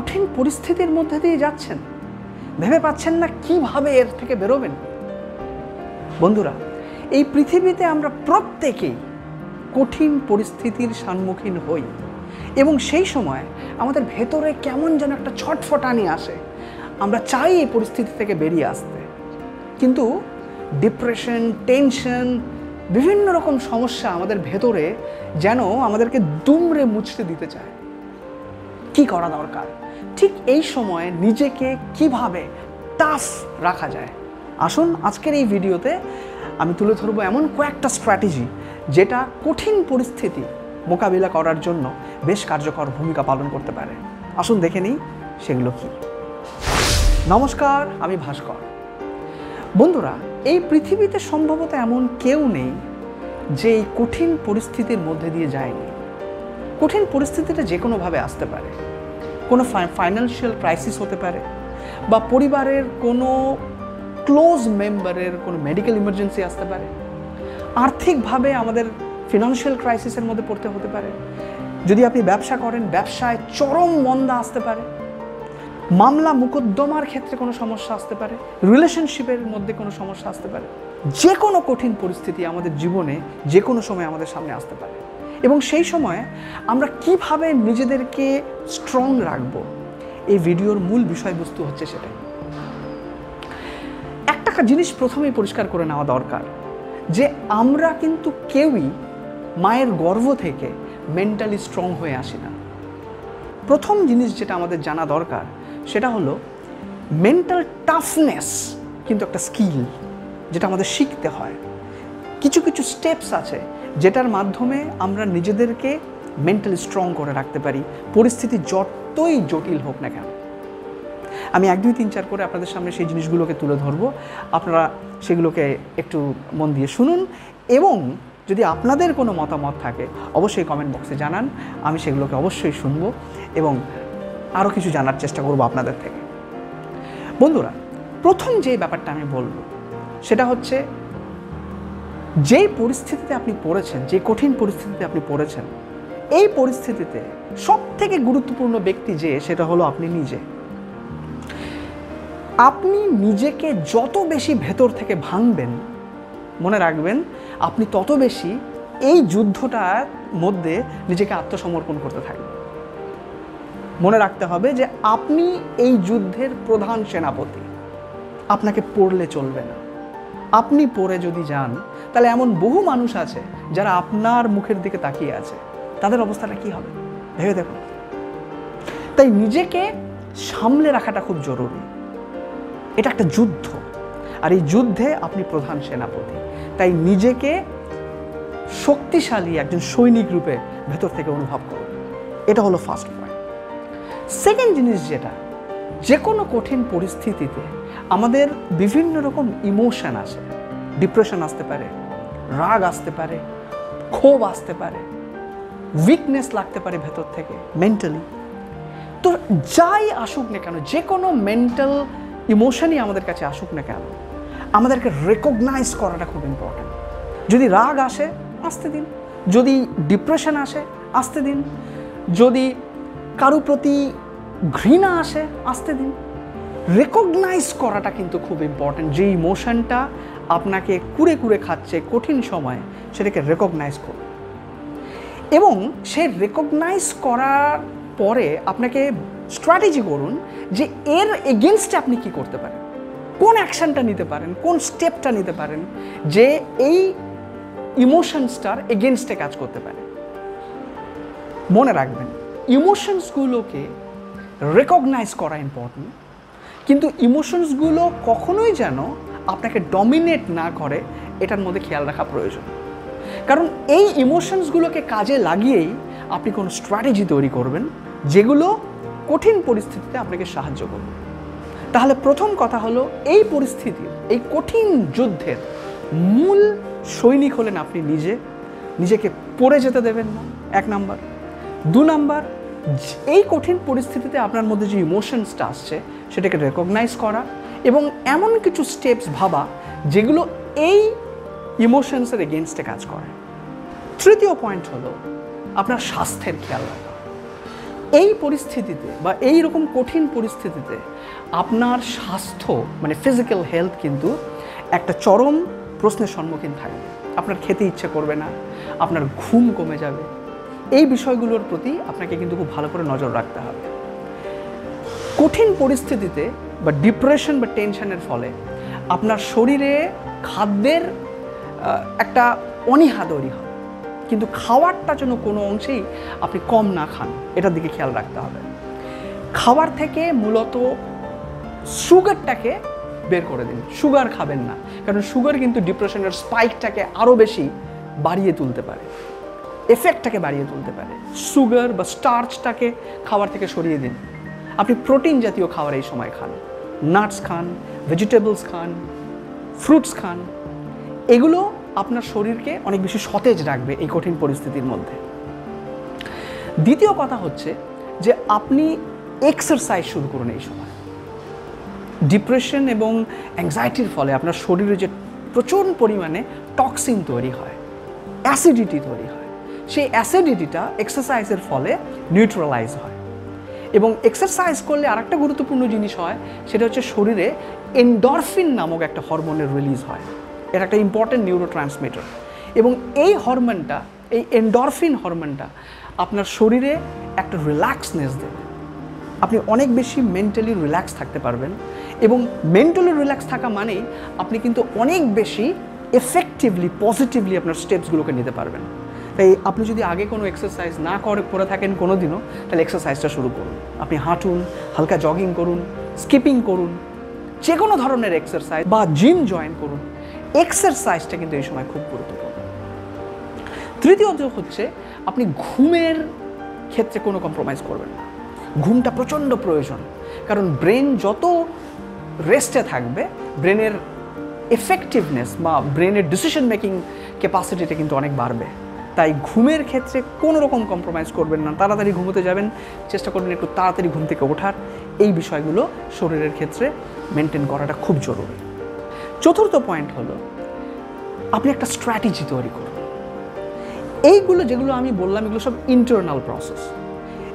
কঠিন পরিস্থিতির মধ্যে দিয়ে যাচ্ছেন, ভেবে পাচ্ছেন না কিভাবে এর থেকে বেরোবেন। বন্ধুরা, এই পৃথিবীতে আমরা প্রত্যেকেই কঠিন পরিস্থিতির সম্মুখীন হই এবং সেই সময় আমাদের ভেতরে কেমন যেন একটা ছটফটানি আসে। আমরা চাই এই পরিস্থিতি থেকে বেরিয়ে আসতে, কিন্তু ডিপ্রেশন, টেনশন, বিভিন্ন রকম সমস্যা আমাদের ভেতরে যেন আমাদেরকে দুমড়ে মুচড়ে দিতে চায়। কি করা দরকার? ঠিক এই সময় নিজেকে কিভাবে টাফ রাখা যায়, আসুন আজকের এই ভিডিওতে আমি তুলে ধরবো এমন কয়েকটা স্ট্র্যাটেজি যেটা কঠিন পরিস্থিতি মোকাবিলা করার জন্য বেশ কার্যকর ভূমিকা পালন করতে পারে। আসুন দেখে নিই সেগুলো কি। নমস্কার, আমি ভাস্কর। বন্ধুরা, এই পৃথিবীতে সম্ভবত এমন কেউ নেই যে এই কঠিন পরিস্থিতির মধ্যে দিয়ে যায়নি। কঠিন পরিস্থিতিটা যে কোনোভাবে আসতে পারে। কোনো ফাইন্যান্সিয়াল ক্রাইসিস হতে পারে, বা পরিবারের কোনো ক্লোজ মেম্বারের কোনো মেডিকেল ইমার্জেন্সি আসতে পারে, আর্থিকভাবে আমাদের ফিনান্সিয়াল ক্রাইসিসের মধ্যে পড়তে হতে পারে। যদি আপনি ব্যবসা করেন, ব্যবসায় চরম মন্দা আসতে পারে, মামলা মোকদ্দমার ক্ষেত্রে কোনো সমস্যা আসতে পারে, রিলেশনশিপের মধ্যে কোনো সমস্যা আসতে পারে। যে কোনো কঠিন পরিস্থিতি আমাদের জীবনে যে কোনো সময় আমাদের সামনে আসতে পারে, এবং সেই সময় আমরা কিভাবে নিজেদেরকে স্ট্রং রাখব, এই ভিডিওর মূল বিষয়বস্তু হচ্ছে সেটাই। একটা জিনিস প্রথমেই পরিষ্কার করে নেওয়া দরকার যে আমরা কিন্তু কেউই মায়ের গর্ভ থেকে মেন্টালি স্ট্রং হয়ে আসি না। প্রথম জিনিস যেটা আমাদের জানা দরকার সেটা হলো মেন্টাল টাফনেস কিন্তু একটা স্কিল, যেটা আমাদের শিখতে হয়। কিছু কিছু স্টেপস আছে যেটার মাধ্যমে আমরা নিজেদেরকে মেন্টালি স্ট্রং করে রাখতে পারি, পরিস্থিতি যতই জটিল হোক না কেন। আমি 1, 2, 3, 4 করে আপনাদের সামনে সেই জিনিসগুলোকে তুলে ধরবো। আপনারা সেগুলোকে একটু মন দিয়ে শুনুন, এবং যদি আপনাদের কোনো মতামত থাকে অবশ্যই কমেন্ট বক্সে জানান। আমি সেগুলোকে অবশ্যই শুনব এবং আরও কিছু জানার চেষ্টা করব আপনাদের থেকে। বন্ধুরা, প্রথম যে ব্যাপারটা আমি বলবো সেটা হচ্ছে, যেই পরিস্থিতিতে আপনি পড়েছেন, যে কঠিন পরিস্থিতিতে আপনি পড়েছেন, এই পরিস্থিতিতে সবথেকে গুরুত্বপূর্ণ ব্যক্তি যে, সেটা হলো আপনি নিজে। আপনি নিজেকে যত বেশি ভেতর থেকে ভাঙবেন, মনে রাখবেন আপনি তত বেশি এই যুদ্ধটার মধ্যে নিজেকে আত্মসমর্পণ করতে থাকবেন। মনে রাখতে হবে যে আপনি এই যুদ্ধের প্রধান সেনাপতি। আপনাকে পড়লে চলবে না। আপনি পড়ে যদি যান তাহলে এমন বহু মানুষ আছে যারা আপনার মুখের দিকে তাকিয়ে আছে, তাদের অবস্থাটা কি হবে ভেবে দেখুন। তাই নিজেকে সামলে রাখাটা খুব জরুরি। এটা একটা যুদ্ধ, আর এই যুদ্ধে আপনি প্রধান সেনাপতি। তাই নিজেকে শক্তিশালী একজন সৈনিক রূপে ভেতর থেকে অনুভব করুন। এটা হলো ফার্স্ট পয়েন্ট। সেকেন্ড জিনিস যেটা, যে কোনো কঠিন পরিস্থিতিতে আমাদের বিভিন্ন রকম ইমোশন আসে। ডিপ্রেশন আসতে পারে, রাগ আসতে পারে, ক্ষোভ আসতে পারে, উইকনেস লাগতে পারে ভেতর থেকে মেন্টালি। তো যাই আসুক না কেন, যে কোনো মেন্টাল ইমোশনই আমাদের কাছে আসুক না কেন, আমাদেরকে রেকগনাইজ করাটা খুব ইম্পর্ট্যান্ট। যদি রাগ আসে আসতে দিন, যদি ডিপ্রেশন আসে আসতে দিন, যদি কারো প্রতি ঘৃণা আসে আসতে দিন। রেকগনাইজ করাটা কিন্তু খুব ইম্পর্ট্যান্ট। যে ইমোশনটা আপনাকে কুরে কুরে খাচ্ছে কঠিন সময়, সেটাকে রেকগনাইজ করুন, এবং সে রেকগনাইজ করার পরে আপনাকে স্ট্র্যাটেজি করুন যে এর এগেনস্টে আপনি কি করতে পারেন, কোন অ্যাকশনটা নিতে পারেন, কোন স্টেপটা নিতে পারেন যে এই ইমোশনসটার এগেনস্টে কাজ করতে পারে। মনে রাখবেন, ইমোশনসগুলোকে রেকগনাইজ করা ইম্পর্টেন্ট, কিন্তু ইমোশনসগুলো কখনোই যেন আপনাকে ডমিনেট না করে, এটার মধ্যে খেয়াল রাখা প্রয়োজন। কারণ এই ইমোশনসগুলোকে কাজে লাগিয়েই আপনি কোনো স্ট্র্যাটেজি তৈরি করবেন যেগুলো কঠিন পরিস্থিতিতে আপনাকে সাহায্য করবে। তাহলে প্রথম কথা হলো, এই পরিস্থিতির, এই কঠিন যুদ্ধের মূল সৈনিক হলেন আপনি নিজে। নিজেকে পড়ে যেতে দেবেন না, 1 নাম্বার। 2 নাম্বার, এই কঠিন পরিস্থিতিতে আপনার মধ্যে যে ইমোশনসটা আসছে সেটাকে রেকগনাইজ করা এবং এমন কিছু স্টেপস ভাবা যেগুলো এই ইমোশনসের এগেনস্টে কাজ করে। তৃতীয় পয়েন্ট হলো আপনার স্বাস্থ্যের খেয়াল রাখা। এই পরিস্থিতিতে বা এই রকম কঠিন পরিস্থিতিতে আপনার স্বাস্থ্য মানে ফিজিক্যাল হেলথ কিন্তু একটা চরম প্রশ্নের সম্মুখীন থাকবে। আপনার খেতে ইচ্ছে করবে না, আপনার ঘুম কমে যাবে। এই বিষয়গুলোর প্রতি আপনাকে কিন্তু খুব ভালো করে নজর রাখতে হবে। কঠিন পরিস্থিতিতে বা ডিপ্রেশন বা টেনশনের ফলে আপনার শরীরে খাদ্যের একটা অনীহা তৈরি হয়, কিন্তু খাওয়ারটা যেন কোনো অংশেই আপনি কম না খান, এটার দিকে খেয়াল রাখতে হবে। খাবার থেকে মূলত সুগারটাকে বের করে দিন, সুগার খাবেন না, কারণ সুগার কিন্তু ডিপ্রেশনের স্পাইকটাকে আরও বেশি বাড়িয়ে তুলতে পারে, এফেক্টটাকে বাড়িয়ে তুলতে পারে। সুগার বা স্টার্চটাকে খাবার থেকে সরিয়ে দিন। আপনি প্রোটিন জাতীয় খাবার এই সময় খান, নাটস খান, ভেজিটেবলস খান, ফ্রুটস খান। এগুলো আপনার শরীরকে অনেক বেশি সতেজ রাখবে এই কঠিন পরিস্থিতির মধ্যে। দ্বিতীয় কথা হচ্ছে যে আপনি এক্সারসাইজ শুরু করুন এই সময়। ডিপ্রেশন এবং অ্যাংজাইটির ফলে আপনার শরীরে যে প্রচুর পরিমাণে টক্সিন তৈরি হয়, অ্যাসিডিটি তৈরি হয়, সেই অ্যাসিডিটিটা এক্সারসাইজের ফলে নিউট্রালাইজ হয়। এবং এক্সারসাইজ করলে আরেকটা গুরুত্বপূর্ণ জিনিস হয়, সেটা হচ্ছে শরীরে এন্ডরফিন নামক একটা হরমোনের রিলিজ হয়। এটা একটা ইম্পর্টেন্ট নিউরোট্রান্সমিটার, এবং এই হরমোনটা, এই এন্ডরফিন হরমোনটা আপনার শরীরে একটা রিল্যাক্সনেস দেবে। আপনি অনেক বেশি মেন্টালি রিল্যাক্স থাকতে পারবেন, এবং মেন্টালি রিল্যাক্স থাকা মানেই আপনি কিন্তু অনেক বেশি এফেক্টিভলি পজিটিভলি আপনার স্টেপসগুলোকে নিতে পারবেন। তাই আপনি যদি আগে কোনো এক্সারসাইজ না করে থাকেন কোনো দিনও, তাহলে এক্সারসাইজটা শুরু করুন। আপনি হাঁটুন, হালকা জগিং করুন, স্কিপিং করুন, যে কোনো ধরনের এক্সারসাইজ বা জিম জয়েন করুন। এক্সারসাইজটা কিন্তু এই সময় খুব গুরুত্বপূর্ণ। তৃতীয়ত হচ্ছে আপনি ঘুমের ক্ষেত্রে কোনো কম্প্রোমাইজ করবেন না। ঘুমটা প্রচণ্ড প্রয়োজন, কারণ ব্রেন যত রেস্টে থাকবে ব্রেনের এফেক্টিভনেস বা ব্রেনের ডিসিশন মেকিং ক্যাপাসিটিটা কিন্তু অনেক বাড়বে। তাই ঘুমের ক্ষেত্রে কোনো রকম কম্প্রোমাইজ করবেন না। তাড়াতাড়ি ঘুমোতে যাবেন, চেষ্টা করবেন একটু তাড়াতাড়ি ঘুম থেকে ওঠার। এই বিষয়গুলো শরীরের ক্ষেত্রে মেনটেন করাটা খুব জরুরি। চতুর্থ পয়েন্ট হলো আপনি একটা স্ট্র্যাটেজি তৈরি করুন। এইগুলো যেগুলো আমি বললাম এগুলো সব ইন্টারনাল প্রসেস।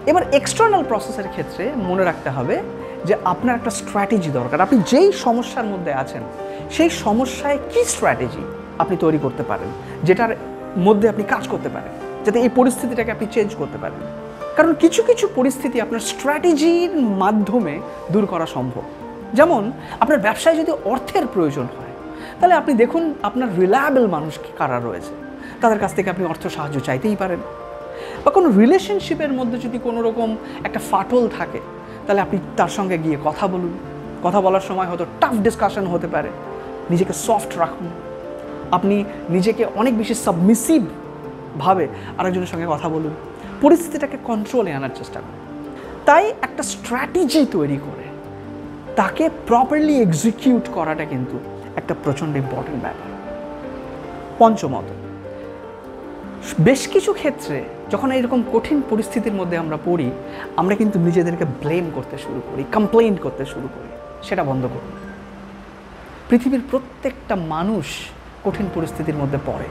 এবার এক্সটার্নাল প্রসেসের ক্ষেত্রে মনে রাখতে হবে যে আপনার একটা স্ট্র্যাটেজি দরকার। আপনি যেই সমস্যার মধ্যে আছেন সেই সমস্যায় কী স্ট্র্যাটেজি আপনি তৈরি করতে পারেন, যেটার মধ্যে আপনি কাজ করতে পারেন, যাতে এই পরিস্থিতিটাকে আপনি চেঞ্জ করতে পারেন। কারণ কিছু কিছু পরিস্থিতি আপনার স্ট্র্যাটেজির মাধ্যমে দূর করা সম্ভব। যেমন আপনার ব্যবসায় যদি অর্থের প্রয়োজন হয়, তাহলে আপনি দেখুন আপনার রিলায়েবল মানুষ কারা রয়েছে, তাদের কাছ থেকে আপনি অর্থ সাহায্য চাইতেই পারেন। বা কোনো রিলেশনশিপের মধ্যে যদি কোনো রকম একটা ফাটল থাকে, তাহলে আপনি তার সঙ্গে গিয়ে কথা বলুন। কথা বলার সময় হয়তো টাফ ডিসকাশন হতে পারে, নিজেকে সফট রাখুন। আপনি নিজেকে অনেক বেশি সাবমিসিভভাবে আরেকজনের সঙ্গে কথা বলুন, পরিস্থিতিটাকে কন্ট্রোলে আনার চেষ্টা করুন। তাই একটা স্ট্র্যাটেজি তৈরি করে তাকে প্রপারলি এক্সিকিউট করাটা কিন্তু একটা প্রচণ্ড ইম্পর্টেন্ট ব্যাপার। পঞ্চমত, বেশ কিছু ক্ষেত্রে যখন এরকম কঠিন পরিস্থিতির মধ্যে আমরা পড়ি, আমরা কিন্তু নিজেদেরকে ব্লেম করতে শুরু করি, কমপ্লেইন করতে শুরু করি। সেটা বন্ধ করুন। পৃথিবীর প্রত্যেকটা মানুষ কঠিন পরিস্থিতির মধ্যে পড়ে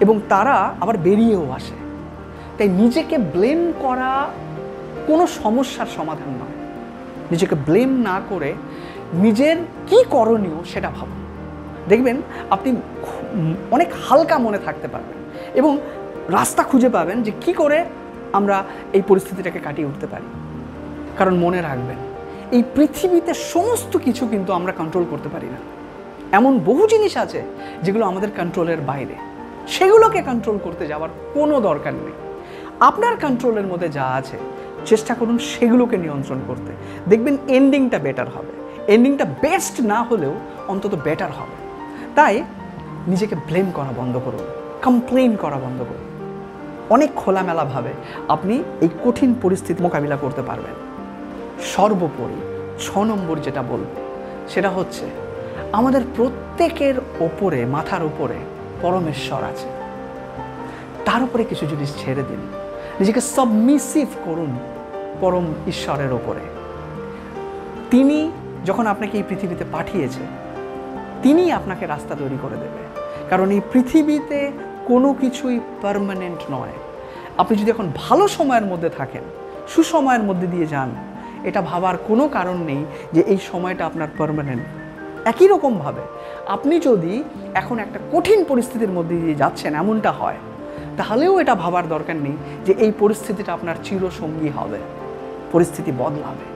এবং তারা আবার বেরিয়েও আসে। তাই নিজেকে ব্লেম করা কোনো সমস্যার সমাধান নয়। নিজেকে ব্লেম না করে নিজের কি করণীয় সেটা ভাবুন। দেখবেন আপনি অনেক হালকা মনে থাকতে পারবেন এবং রাস্তা খুঁজে পাবেন যে কি করে আমরা এই পরিস্থিতিটাকে কাটিয়ে উঠতে পারি। কারণ মনে রাখবেন, এই পৃথিবীতে সমস্ত কিছু কিন্তু আমরা কন্ট্রোল করতে পারি না। এমন বহু জিনিস আছে যেগুলো আমাদের কন্ট্রোলের বাইরে, সেগুলোকে কন্ট্রোল করতে যাওয়ার কোনো দরকার নেই। আপনার কন্ট্রোলের মধ্যে যা আছে চেষ্টা করুন সেগুলোকে নিয়ন্ত্রণ করতে। দেখবেন এন্ডিংটা বেটার হবে। এন্ডিংটা বেস্ট না হলেও অন্তত বেটার হবে। তাই নিজেকে ব্লেম করা বন্ধ করুন, কমপ্লেইন করা বন্ধ করুন। অনেক খোলামেলাভাবে আপনি এই কঠিন পরিস্থিতি মোকাবিলা করতে পারবেন। সর্বোপরি 6 নম্বর যেটা বলব সেটা হচ্ছে আমাদের প্রত্যেকের ওপরে, মাথার উপরে পরমেশ্বর আছে। তার উপরে কিছু জিনিস ছেড়ে দিন, নিজেকে সাবমিসিভ করুন পরম ঈশ্বরের ওপরে। তিনি যখন আপনাকে এই পৃথিবীতে পাঠিয়েছে, তিনি আপনাকে রাস্তা তৈরি করে দেবে। কারণ এই পৃথিবীতে কোনো কিছুই পার্মানেন্ট নয়। আপনি যদি এখন ভালো সময়ের মধ্যে থাকেন, সুসময়ের মধ্যে দিয়ে যান, এটা ভাবার কোনো কারণ নেই যে এই সময়টা আপনার পার্মানেন্ট। একই রকমভাবে আপনি যদি এখন একটা কঠিন পরিস্থিতির মধ্যে দিয়ে যাচ্ছেন, এমনটা হয়, তাহলেও এটা ভাবার দরকার নেই যে এই পরিস্থিতিটা আপনার চিরসঙ্গী হবে। পরিস্থিতি বদলাবে,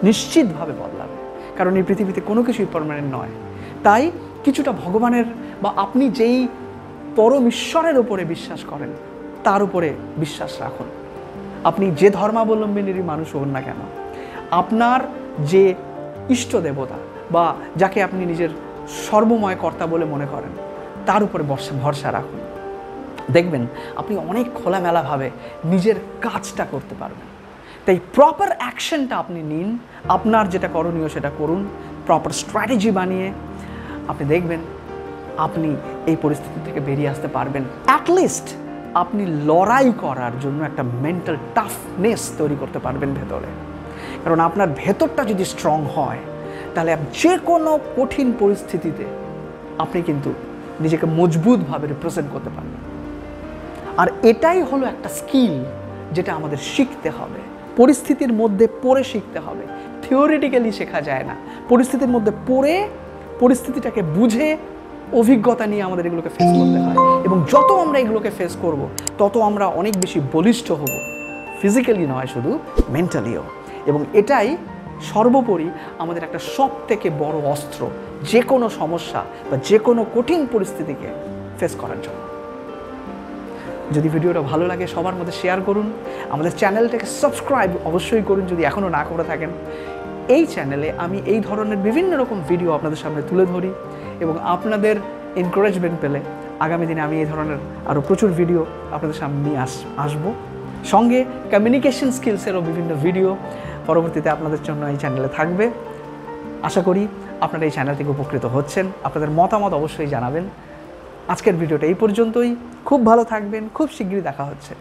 নিশ্চিতভাবে বদলাবে, কারণ এই পৃথিবীতে কোনো কিছুই পার্মানেন্ট নয়। তাই কিছুটা ভগবানের বা আপনি যেই পরম ঈশ্বরের উপরে বিশ্বাস করেন তার উপরে বিশ্বাস রাখুন। আপনি যে ধর্মাবলম্বীদেরই মানুষ হন না কেন, আপনার যে ইষ্ট দেবতা বা যাকে আপনি নিজের সর্বময় কর্তা বলে মনে করেন তার উপরে ভরসা রাখুন। দেখবেন আপনি অনেক খোলামেলাভাবে নিজের কাজটা করতে পারবেন। তাই প্রপার অ্যাকশনটা আপনি নিন, আপনার যেটা করণীয় সেটা করুন, প্রপার স্ট্র্যাটেজি বানিয়ে আপনি দেখবেন আপনি এই পরিস্থিতি থেকে বেরিয়ে আসতে পারবেন। অ্যাটলিস্ট আপনি লড়াই করার জন্য একটা মেন্টাল টাফনেস তৈরি করতে পারবেন ভেতরে। কারণ আপনার ভেতরটা যদি স্ট্রং হয় তাহলে যে কোনো কঠিন পরিস্থিতিতে আপনি কিন্তু নিজেকে মজবুতভাবে রিপ্রেজেন্ট করতে পারবেন। আর এটাই হলো একটা স্কিল যেটা আমাদের শিখতে হবে, পরিস্থিতির মধ্যে পড়ে শিখতে হবে। থিওরিটিক্যালি শেখা যায় না, পরিস্থিতির মধ্যে পড়ে পরিস্থিতিটাকে বুঝে অভিজ্ঞতা নিয়ে আমাদের এগুলোকে ফেস করতে হয়। এবং যত আমরা এগুলোকে ফেস করব তত আমরা অনেক বেশি বলিষ্ঠ হব, ফিজিক্যালি নয় শুধু মেন্টালিও। এবং এটাই সর্বোপরি আমাদের একটা সবথেকে বড় অস্ত্র যে কোনো সমস্যা বা যে কোনো কঠিন পরিস্থিতিকে ফেস করার জন্য। যদি ভিডিওটা ভালো লাগে সবার মধ্যে শেয়ার করুন, আমাদের চ্যানেলটাকে সাবস্ক্রাইব অবশ্যই করুন যদি এখনও না করে থাকেন। এই চ্যানেলে আমি এই ধরনের বিভিন্ন রকম ভিডিও আপনাদের সামনে তুলে ধরি এবং আপনাদের এনকারেজমেন্ট পেলে আগামী দিনে আমি এই ধরনের আরও প্রচুর ভিডিও আপনাদের সামনে নিয়ে আসবো। সঙ্গে কমিউনিকেশন স্কিলসেরও বিভিন্ন ভিডিও পরবর্তীতে আপনাদের জন্য এই চ্যানেলে থাকবে। আশা করি আপনারা এই চ্যানেল থেকে উপকৃত হচ্ছেন। আপনাদের মতামত অবশ্যই জানাবেন। আজকের ভিডিওটা এই পর্যন্তই। খুব ভালো থাকবেন, খুব শীঘ্রই দেখা হচ্ছে।